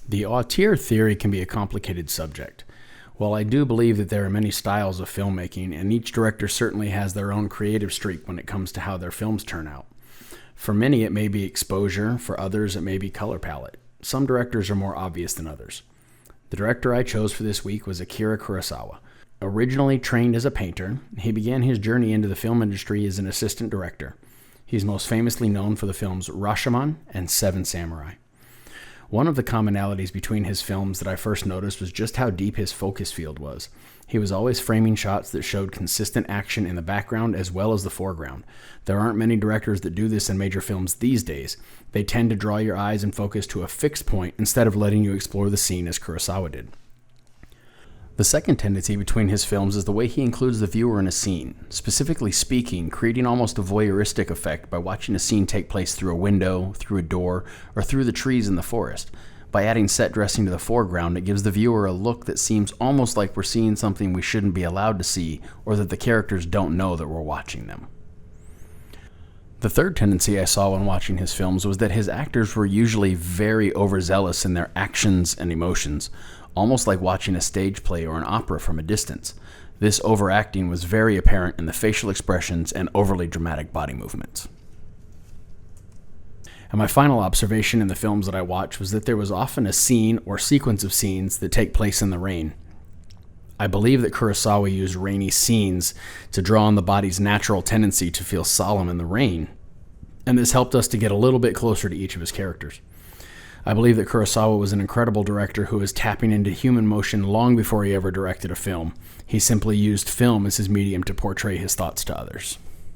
The auteur theory can be a complicated subject. While I do believe that there are many styles of filmmaking, and each director certainly has their own creative streak when it comes to how their films turn out. For many, it may be exposure. For others, it may be color palette. Some directors are more obvious than others. The director I chose for this week was Akira Kurosawa. Originally trained as a painter, he began his journey into the film industry as an assistant director. He's most famously known for the films Rashomon and Seven Samurai. One of the commonalities between his films that I first noticed was just how deep his focus field was. He was always framing shots that showed consistent action in the background as well as the foreground. There aren't many directors that do this in major films these days. They tend to draw your eyes and focus to a fixed point instead of letting you explore the scene as Kurosawa did. The second tendency between his films is the way he includes the viewer in a scene, specifically speaking, creating almost a voyeuristic effect by watching a scene take place through a window, through a door, or through the trees in the forest. By adding set dressing to the foreground, it gives the viewer a look that seems almost like we're seeing something we shouldn't be allowed to see, or that the characters don't know that we're watching them. The third tendency I saw when watching his films was that his actors were usually very overzealous in their actions and emotions, almost like watching a stage play or an opera from a distance. This overacting was very apparent in the facial expressions and overly dramatic body movements. And my final observation in the films that I watched was that there was often a scene or sequence of scenes that take place in the rain. I believe that Kurosawa used rainy scenes to draw on the body's natural tendency to feel solemn in the rain, and this helped us to get a little bit closer to each of his characters. I believe that Kurosawa was an incredible director who was tapping into human motion long before he ever directed a film. He simply used film as his medium to portray his thoughts to others.